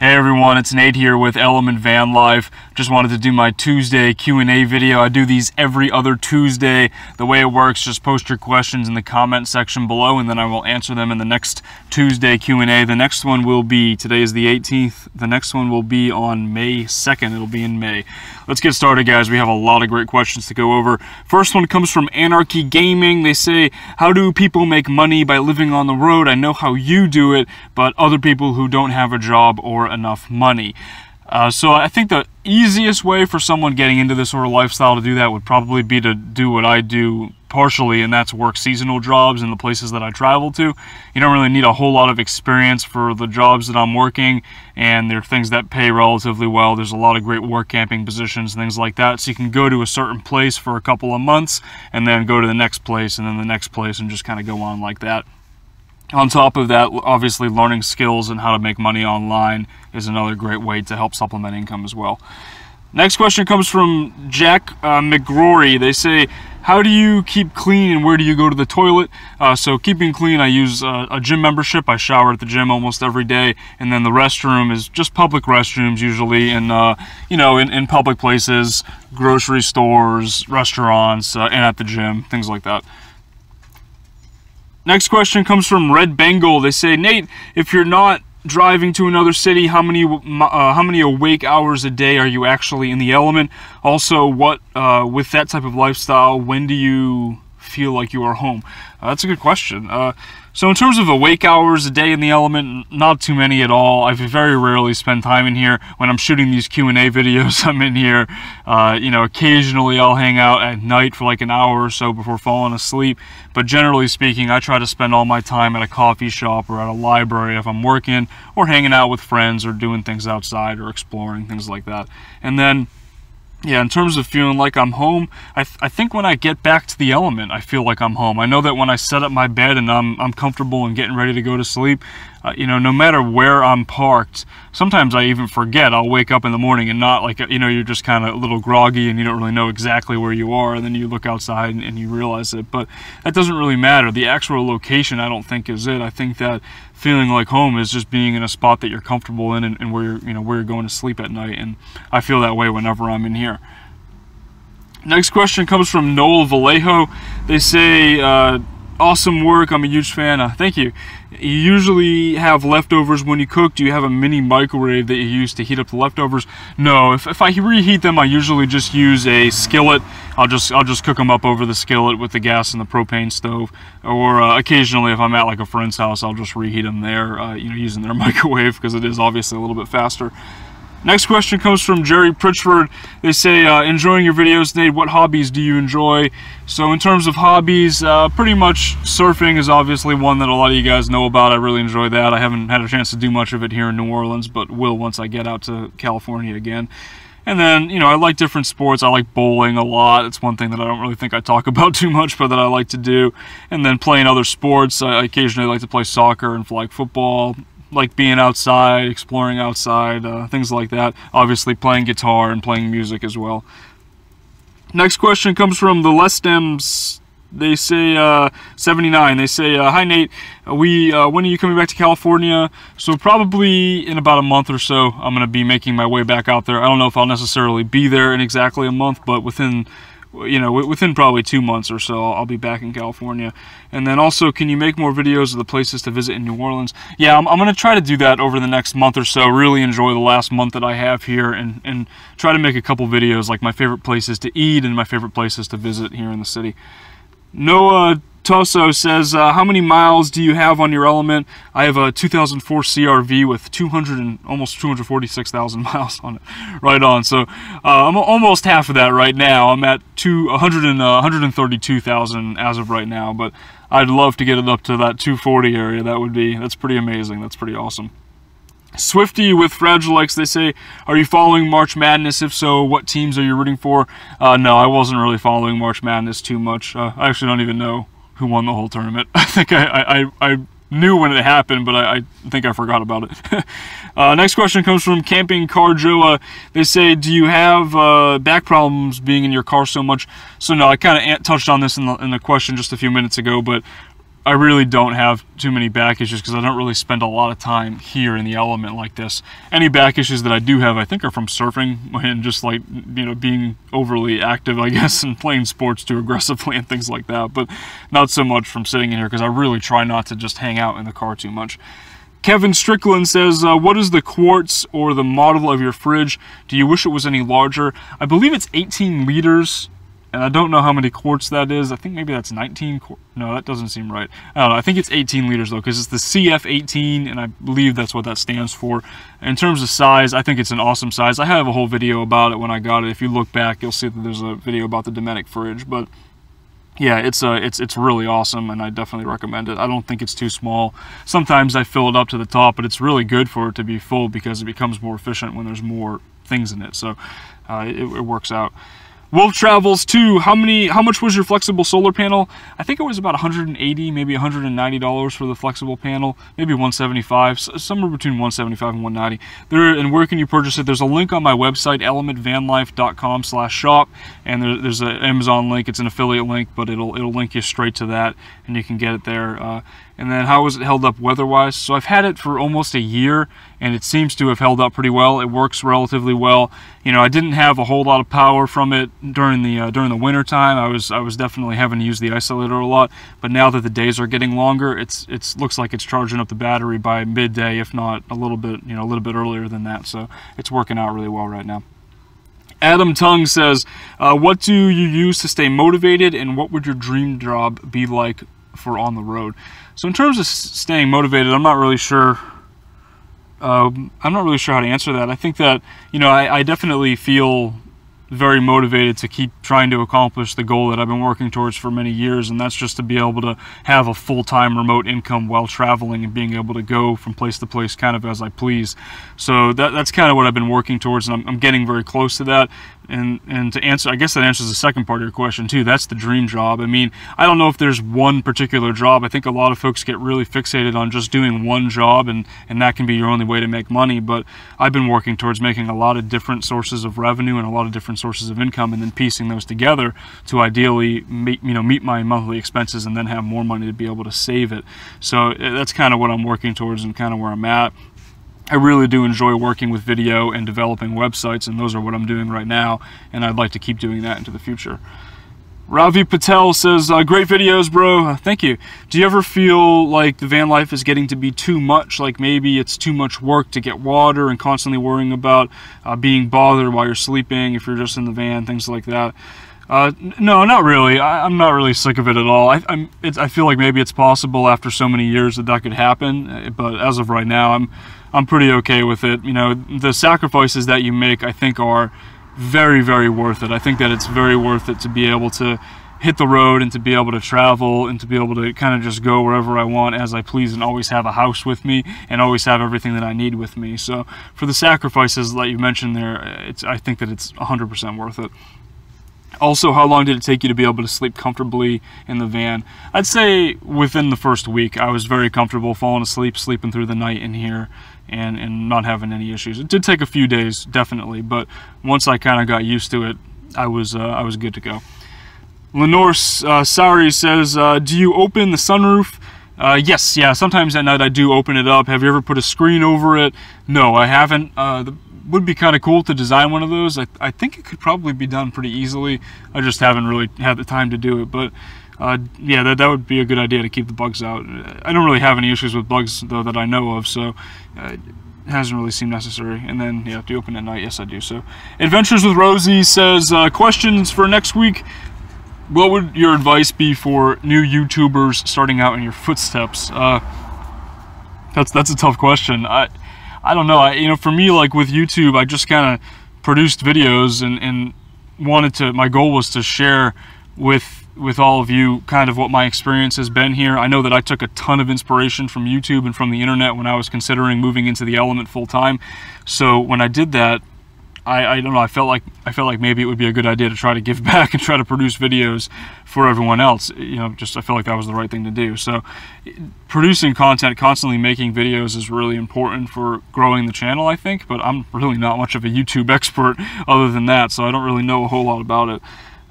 Hey everyone, it's Nate here with Element Van Life. Just wanted to do my Tuesday Q&A video. I do these every other Tuesday. The way it works, just post your questions in the comment section below and then I will answer them in the next Tuesday Q&A. The next one will be, today is the 18th, the next one will be on May 2nd. It'll be in May. Let's get started, guys. We have a lot of great questions to go over. First one comes from Anarchy Gaming. They say, how do people make money by living on the road? I know how you do it, but other people who don't have a job or enough money. So I think the easiest way for someone getting into this sort of lifestyle to do that would probably be to do what I do partially, and that's work seasonal jobs in the places that I travel to. You don't really need a whole lot of experience for the jobs that I'm working, and they're things that pay relatively well. There's a lot of great work camping positions, things like that. So you can go to a certain place for a couple of months, and then go to the next place, and then the next place, and just kind of go on like that. On top of that, obviously learning skills and how to make money online is another great way to help supplement income as well. Next question comes from Jack McGrory. They say, how do you keep clean and where do you go to the toilet? So keeping clean, I use a gym membership. I shower at the gym almost every day, and then the restroom is just public restrooms usually in in public places, grocery stores, restaurants, and at the gym, things like that. Next question comes from Red Bengal. They say, Nate, if you're not driving to another city, how many awake hours a day are you actually in the element? Also, with that type of lifestyle, when do you feel like you are home? That's a good question. So in terms of awake hours a day in the element, not too many at all. I very rarely spend time in here. When I'm shooting these Q&A videos, I'm in here. Occasionally I'll hang out at night for like an hour or so before falling asleep. But generally speaking, I try to spend all my time at a coffee shop or at a library if I'm working, or hanging out with friends or doing things outside or exploring, things like that. And then, yeah, in terms of feeling like I'm home, I think when I get back to the element, I feel like I'm home. I know that when I set up my bed and I'm comfortable and getting ready to go to sleep, no matter where I'm parked, sometimes I even forget. I'll wake up in the morning and not like, you're just kind of a little groggy and you don't really know exactly where you are, and then you look outside and you realize it. But that doesn't really matter. The actual location, I don't think, is it. I think that feeling like home is just being in a spot that you're comfortable in and where you're going to sleep at night, and I feel that way whenever I'm in here. Next question comes from Noel Vallejo. They say, awesome work, I'm a huge fan. Thank you. You usually have leftovers when you cook. Do you have a mini microwave that you use to heat up the leftovers? No, if I reheat them, I usually just use a skillet. I'll just cook them up over the skillet with the gas and the propane stove. Or occasionally, if I'm at like a friend's house, I'll just reheat them there, using their microwave, because it is obviously a little bit faster. Next question comes from Jerry Pritchford. They say, enjoying your videos, Nate, what hobbies do you enjoy? So in terms of hobbies, pretty much surfing is obviously one that a lot of you guys know about. I really enjoy that. I haven't had a chance to do much of it here in New Orleans, but will once I get out to California again. And then, I like different sports. I like bowling a lot. It's one thing that I don't really think I talk about too much, but that I like to do. And then playing other sports. I occasionally like to play soccer and flag football. Like being outside, exploring outside, things like that. Obviously playing guitar and playing music as well. Next question comes from the Lestems. They say, 79. They say, hi Nate, when are you coming back to California? So probably in about a month or so, I'm going to be making my way back out there. I don't know if I'll necessarily be there in exactly a month, but within probably 2 months or so, I'll be back in California. And then also, can you make more videos of the places to visit in New Orleans? Yeah, I'm going to try to do that over the next month or so. Really enjoy the last month that I have here, and try to make a couple videos, like my favorite places to eat and my favorite places to visit here in the city. Noah Tosso says, how many miles do you have on your element? I have a 2004 CRV with almost 246,000 miles on it. Right on. So I'm almost half of that right now. I'm at 132,000 as of right now, but I'd love to get it up to that 240 area. That's pretty amazing. That's pretty awesome. Swifty with Fragile X, they say, are you following March Madness? If so, what teams are you rooting for? No, I wasn't really following March Madness too much. I actually don't even know who won the whole tournament. I think I knew when it happened, but I think I forgot about it. Next question comes from Camping Car Joa. They say, do you have back problems being in your car so much? So no, I kind of touched on this in the question just a few minutes ago, but I really don't have too many back issues because I don't really spend a lot of time here in the element like this. Any back issues that I do have, I think, are from surfing and just like, you know, being overly active, I guess, and playing sports too aggressively and things like that. But not so much from sitting in here because I really try not to just hang out in the car too much. Kevin Strickland says, what is the quarts or the model of your fridge? Do you wish it was any larger? I believe it's 18 liters. And I don't know how many quarts that is. I think maybe that's 19 quarts. No, that doesn't seem right. I don't know. I think it's 18 liters, though, because it's the CF18, and I believe that's what that stands for. In terms of size, I think it's an awesome size. I have a whole video about it when I got it. If you look back, you'll see that there's a video about the Dometic fridge. But, yeah, it's really awesome, and I definitely recommend it. I don't think it's too small. Sometimes I fill it up to the top, but it's really good for it to be full because it becomes more efficient when there's more things in it. So it works out. Wolf Travels 2, how much was your flexible solar panel? I think it was about $180, maybe $190 for the flexible panel, maybe $175, somewhere between $175 and $190. And where can you purchase it? There's a link on my website, elementvanlife.com/shop, and there's an Amazon link. It's an affiliate link, but it'll link you straight to that, and you can get it there. And then how was it held up weather-wise? So I've had it for almost a year, and it seems to have held up pretty well. It works relatively well. You know, I didn't have a whole lot of power from it during the winter time. I was definitely having to use the isolator a lot. But now that the days are getting longer, it looks like it's charging up the battery by midday, if not a little bit earlier than that. So it's working out really well right now. Adam Tung says, what do you use to stay motivated, and what would your dream job be like for on the road? So in terms of staying motivated, I'm not really sure how to answer that. I think that, you know, I definitely feel very motivated to keep trying to accomplish the goal that I've been working towards for many years, and that's just to be able to have a full-time remote income while traveling and being able to go from place to place kind of as I please. So that's kind of what I've been working towards, and I'm getting very close to that. And to answer, I guess that answers the second part of your question too. That's the dream job. I mean, I don't know if there's one particular job. I think a lot of folks get really fixated on just doing one job, and that can be your only way to make money. But I've been working towards making a lot of different sources of revenue and a lot of different sources of income, and then piecing those together to ideally meet my monthly expenses and then have more money to be able to save it. So that's kind of what I'm working towards and kind of where I'm at. I really do enjoy working with video and developing websites, and those are what I'm doing right now, and I'd like to keep doing that into the future. Ravi Patel says, great videos, bro. Thank you. Do you ever feel like the van life is getting to be too much? Like maybe it's too much work to get water and constantly worrying about being bothered while you're sleeping, if you're just in the van, things like that. No, not really. I'm not really sick of it at all. I feel like maybe it's possible after so many years that could happen, but as of right now, I'm pretty okay with it. You know, the sacrifices that you make, I think, are very, very worth it. I think that it's very worth it to be able to hit the road and to be able to travel and to be able to kind of just go wherever I want as I please and always have a house with me and always have everything that I need with me. So for the sacrifices that you mentioned there, I think that it's 100% worth it. Also, how long did it take you to be able to sleep comfortably in the van? I'd say within the first week, I was very comfortable falling asleep, sleeping through the night in here, and not having any issues. It did take a few days, definitely, but once I kind of got used to it, I was good to go. Lenore Sari says, do you open the sunroof? Yes, yeah, sometimes at night I do open it up. Have you ever put a screen over it? No, I haven't. Would be kind of cool to design one of those. I think it could probably be done pretty easily. I just haven't really had the time to do it, but yeah, that would be a good idea to keep the bugs out. I don't really have any issues with bugs, though, that I know of, so it hasn't really seemed necessary. And then, yeah, do you open at night? Yes, I do. So, Adventures with Rosie says, questions for next week. What would your advice be for new YouTubers starting out in your footsteps? That's a tough question. I don't know. You know, for me, like with YouTube, I just kind of produced videos and wanted to. My goal was to share with all of you kind of what my experience has been here. I know that I took a ton of inspiration from YouTube and from the internet when I was considering moving into the element full time. So when I did that, I don't know, I felt like maybe it would be a good idea to try to give back and try to produce videos for everyone else. You know, just I felt like that was the right thing to do. So producing content, constantly making videos is really important for growing the channel, I think, but I'm really not much of a YouTube expert other than that, so I don't really know a whole lot about it.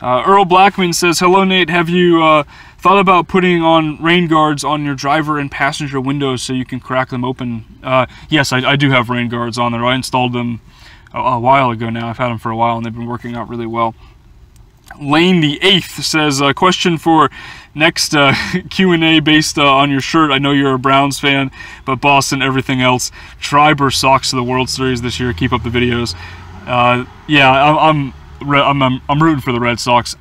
Earl Blackman says, hello Nate, have you Thought about putting on rain guards on your driver and passenger windows so you can crack them open. Yes, I do have rain guards on there. I installed them a while ago now. I've had them for a while and they've been working out really well. Lane the 8th says, question for next Q&A based on your shirt. I know you're a Browns fan, but Boston, everything else. Schreiber socks to the World Series this year. Keep up the videos. Yeah, I'm rooting for the Red Sox.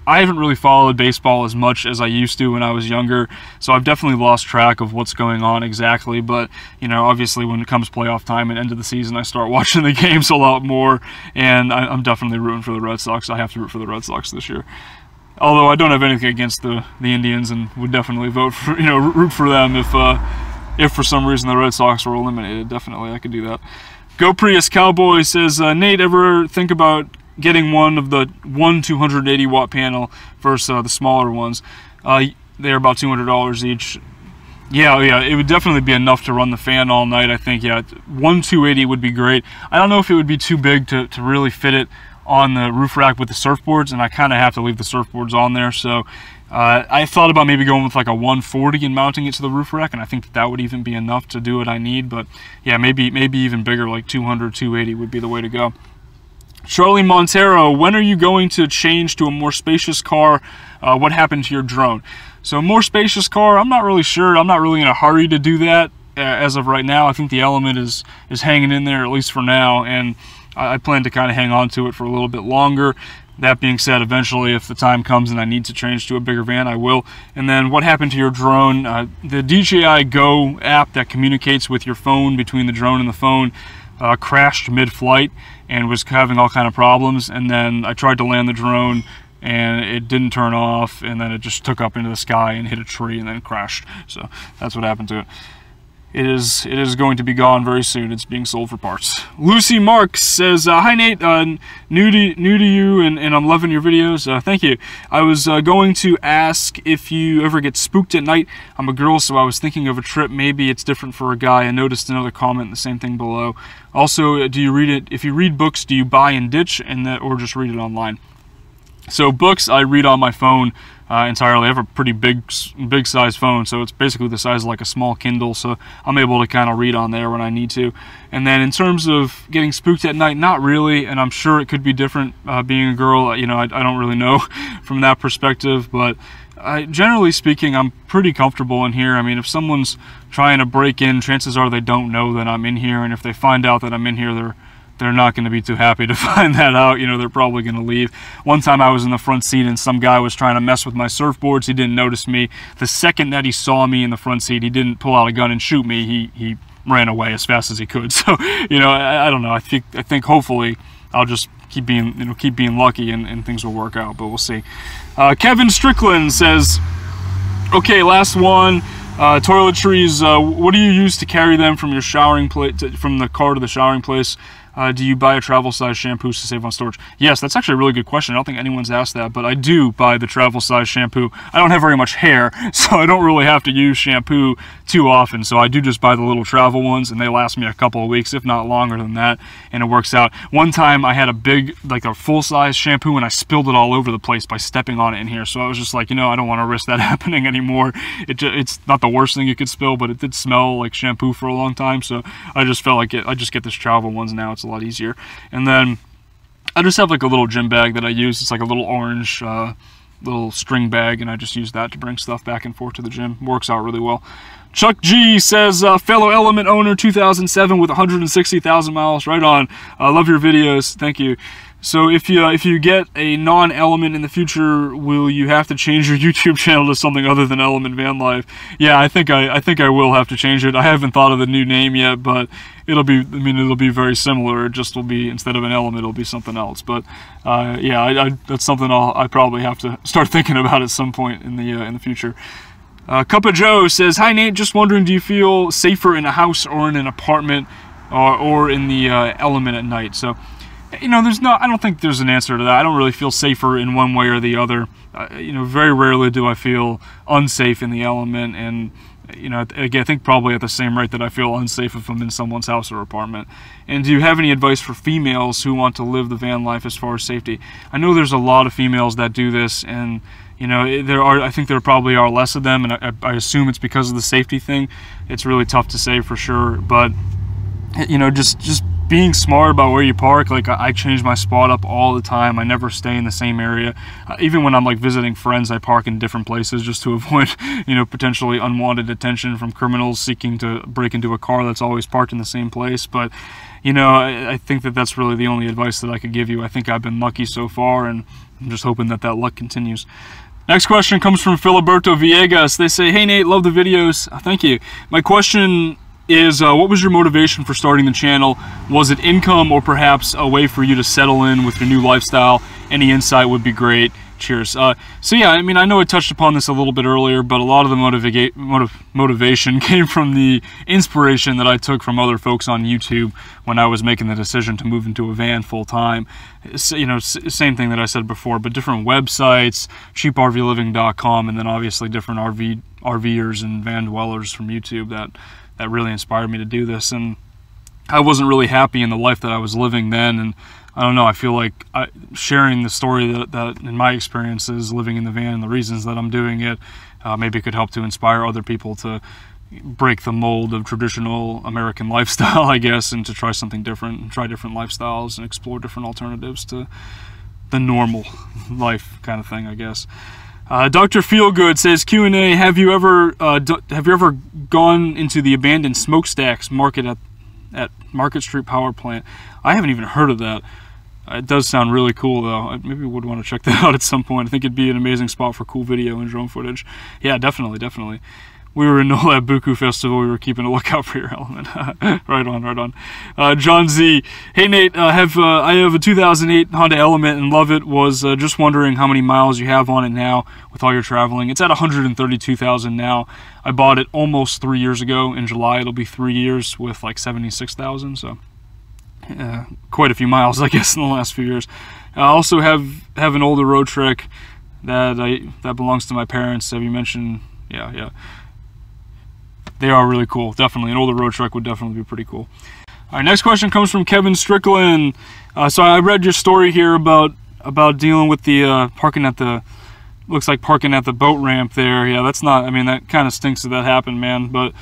I haven't really followed baseball as much as I used to when I was younger, so I've definitely lost track of what's going on exactly, but, you know, obviously when it comes playoff time and end of the season, I start watching the games a lot more, and I'm definitely rooting for the Red Sox. I have to root for the Red Sox this year. Although I don't have anything against the Indians and would definitely vote for, you know, root for them if for some reason the Red Sox were eliminated. Definitely, I could do that. Go Prius Cowboy says, Nate, ever think about getting one of the 280 watt panel versus the smaller ones? They're about $200 each. Yeah, it would definitely be enough to run the fan all night, I think. Yeah, 280 would be great. I don't know if it would be too big to really fit it on the roof rack with the surfboards, and I kind of have to leave the surfboards on there, so I thought about maybe going with like a 140 and mounting it to the roof rack, and I think that would even be enough to do what I need, but yeah, maybe even bigger, like 200, 280 would be the way to go. Charlie Montero, when are you going to change to a more spacious car? What happened to your drone? So a more spacious car, I'm not really sure. I'm not really in a hurry to do that as of right now. I think the Element is hanging in there, at least for now, and I plan to kind of hang on to it for a little bit longer. That being said, eventually, if the time comes and I need to change to a bigger van, I will. And then what happened to your drone? The DJI Go app that communicates with your phone between the drone and the phone crashed mid-flight and was having all kind of problems, and then I tried to land the drone and it didn't turn off, and then it just took up into the sky and hit a tree and then crashed. So that's what happened to it. It is going to be gone very soon. It's being sold for parts. Lucy Marks says, hi Nate, new to you, and I'm loving your videos. Thank you. I was going to ask if you ever get spooked at night. I'm a girl, so I was thinking of a trip. Maybe it's different for a guy. I noticed another comment, the same thing below. Also, do you read it? If you read books, do you buy and ditch, or just read it online? So books I read on my phone entirely. I have a pretty big size phone, so it's basically the size of like a small Kindle, so I'm able to kind of read on there when I need to. And then in terms of getting spooked at night, not really, and I'm sure it could be different being a girl. You know, I don't really know from that perspective, but generally speaking, I'm pretty comfortable in here. I mean, if someone's trying to break in, chances are they don't know that I'm in here, and if they find out that I'm in here, they're not going to be too happy to find that out. You know, they're probably going to leave. One time I was in the front seat and some guy was trying to mess with my surfboards. He didn't notice me. The second that he saw me in the front seat, he didn't pull out a gun and shoot me. He ran away as fast as he could. So, you know, I don't know. I think hopefully I'll just keep being lucky and things will work out, but we'll see. Kevin Strickland says, okay, last one. Toiletries, what do you use to carry them from your showering place, from the car to the showering place? Do you buy a travel-size shampoo to save on storage? Yes, that's actually a really good question. I don't think anyone's asked that, but I do buy the travel-size shampoo. I don't have very much hair, so I don't really have to use shampoo too often, so I do just buy the little travel ones, and they last me a couple of weeks, if not longer than that, and it works out. One time, I had a big, like a full-size shampoo, and I spilled it all over the place by stepping on it in here, so I was just like, you know, I don't want to risk that happening anymore. It's not the worst thing you could spill, but it did smell like shampoo for a long time, so I just felt like I just get this travel ones now. It's a lot easier. And then I just have like a little gym bag that I use. It's like a little orange little string bag, and I just use that to bring stuff back and forth to the gym. Works out really well. Chuck G says, fellow Element owner, 2007 with 160,000 miles. Right on. I love your videos. Thank you. So if you get a non-Element in the future, will you have to change your YouTube channel to something other than Element Van Life? Yeah, I think I will have to change it. I haven't thought of the new name yet, but it'll be very similar. It just will be, instead of an Element, it'll be something else. But yeah, that's something I probably have to start thinking about at some point in the future. Cup of Joe says, hi Nate, just wondering, do you feel safer in a house or in an apartment or in the Element at night? So, you know, I don't think there's an answer to that. I don't really feel safer in one way or the other. You know, very rarely do I feel unsafe in the Element, and you know, again, I think probably at the same rate that I feel unsafe if I'm in someone's house or apartment. And do you have any advice for females who want to live the van life as far as safety? I know there's a lot of females that do this, and you know, I think there probably are less of them, and I assume it's because of the safety thing. It's really tough to say for sure, but you know, just being smart about where you park. Like, I change my spot up all the time. I never stay in the same area. Even when I'm like visiting friends, I park in different places just to avoid, you know, potentially unwanted attention from criminals seeking to break into a car that's always parked in the same place. But you know, I think that that's really the only advice that I could give you. I think I've been lucky so far, and I'm just hoping that that luck continues. Next question comes from Filiberto Villegas. They say, "Hey Nate, love the videos." Thank you. My question is, what was your motivation for starting the channel? Was it income, or perhaps a way for you to settle in with your new lifestyle? Any insight would be great. Cheers. So yeah, I mean, I know I touched upon this a little bit earlier, but a lot of the motivation came from the inspiration that I took from other folks on YouTube when I was making the decision to move into a van full time. You know, same thing that I said before, but different websites, cheaprvliving.com, and then obviously different RVers and van dwellers from YouTube that really inspired me to do this. And I wasn't really happy in the life that I was living then, and I don't know, I feel like sharing the story that in my experiences living in the van and the reasons that I'm doing it, maybe could help to inspire other people to break the mold of traditional American lifestyle, I guess, and to try something different, and try different lifestyles and explore different alternatives to the normal life kind of thing, I guess. Dr. Feelgood says, Q&A, have you ever gone into the abandoned smokestacks market at Market Street Power Plant? I haven't even heard of that. It does sound really cool, though. I maybe would want to check that out at some point. I think it'd be an amazing spot for cool video and drone footage. Yeah, definitely. We were in Nolab Buku Festival. We were keeping a lookout for your element. Right on. John Z. Hey, Nate, I have a 2008 Honda Element and love it. Was just wondering how many miles you have on it now with all your traveling. It's at 132,000 now. I bought it almost 3 years ago. In July, it'll be 3 years with like 76,000. So quite a few miles, I guess, in the last few years. I also have an older road Trek that belongs to my parents. Have you mentioned? Yeah. They are really cool, definitely. An older road truck would definitely be pretty cool. All right, next question comes from Kevin Strickland. So I read your story here about dealing with the parking at the boat ramp there. Yeah, that's not, I mean, that kind of stinks that that happened, man. But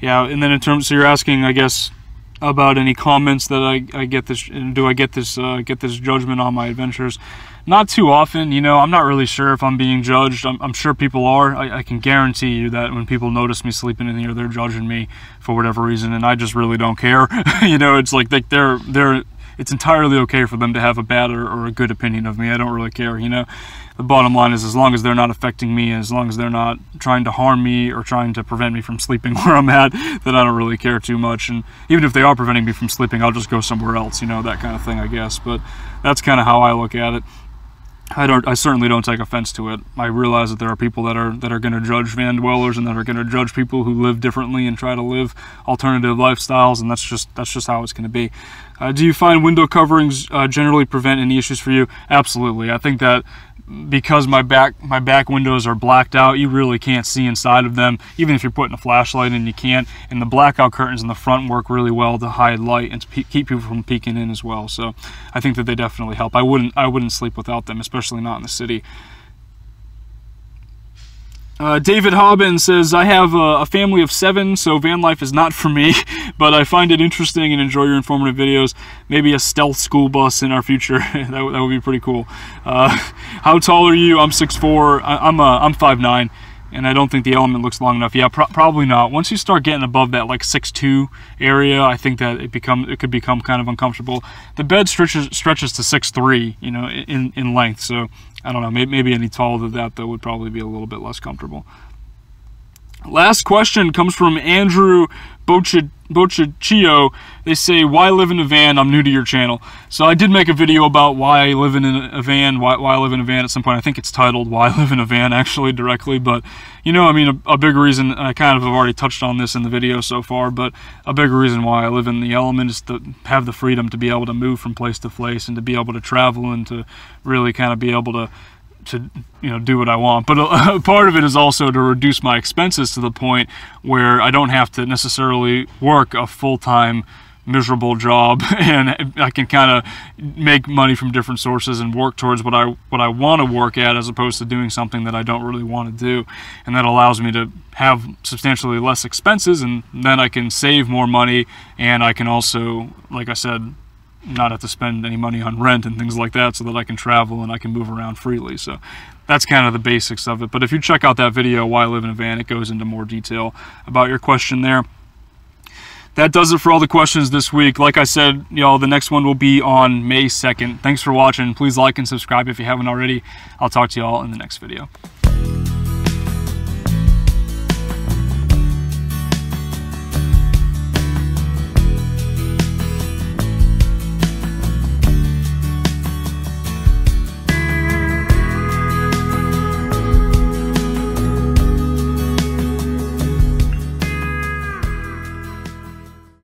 yeah, and then in terms, so you're asking, I guess, about any comments that I get this, do I get this judgment on my adventures? Not too often, you know. I'm not really sure if I'm being judged. I'm sure people are. I can guarantee you that when people notice me sleeping in here, they're judging me for whatever reason, and I just really don't care. You know, it's like it's entirely okay for them to have a bad or a good opinion of me. I don't really care, you know. The bottom line is, as long as they're not affecting me, and as long as they're not trying to harm me or trying to prevent me from sleeping where I'm at, then I don't really care too much. And even if they are preventing me from sleeping, I'll just go somewhere else, you know, that kind of thing, I guess. But that's kind of how I look at it. I certainly don't take offense to it. I realize that there are people that are going to judge van dwellers and that are going to judge people who live differently and try to live alternative lifestyles, and that's just how it's going to be. Do you find window coverings generally prevent any issues for you? Absolutely. I think that because my back windows are blacked out, you really can't see inside of them, even if you're putting a flashlight in, you can't. And the blackout curtains in the front work really well to hide light and to keep people from peeking in as well. So I think that they definitely help. I wouldn't sleep without them, especially not in the city. David Hobbin says, I have a family of 7, so van life is not for me, but I find it interesting and enjoy your informative videos. Maybe a stealth school bus in our future. that would be pretty cool. How tall are you? I'm 6'4". I'm 5'9", and I don't think the Element looks long enough. Yeah, probably not. Once you start getting above that like 6'2" area, I think that it could become kind of uncomfortable. The bed stretches to 6'3", you know, in length. So I don't know. Maybe any taller than that, though, would probably be a little bit less comfortable. Last question comes from Andrew Bocchiccio. They say, why live in a van? I'm new to your channel. So I did make a video about why I live in a van, why I live in a van at some point. I think it's titled Why I Live in a Van, actually, directly. But, you know, I mean, a big reason, I kind of have already touched on this in the video so far, but a big reason why I live in the Element is to have the freedom to be able to move from place to place and to be able to travel and to really kind of be able to you know, do what I want. But a part of it is also to reduce my expenses to the point where I don't have to necessarily work a full-time miserable job, and I can kind of make money from different sources and work towards what I want to work at, as opposed to doing something that I don't really want to do. And that allows me to have substantially less expenses, and then I can save more money, and I can also, like I said, not have to spend any money on rent and things like that, so that I can travel and I can move around freely. So that's kind of the basics of it. But if you check out that video, Why I Live in a Van, it goes into more detail about your question there. That does it for all the questions this week. Like I said, y'all, the next one will be on May 2nd. Thanks for watching. Please like and subscribe if you haven't already. I'll talk to y'all in the next video.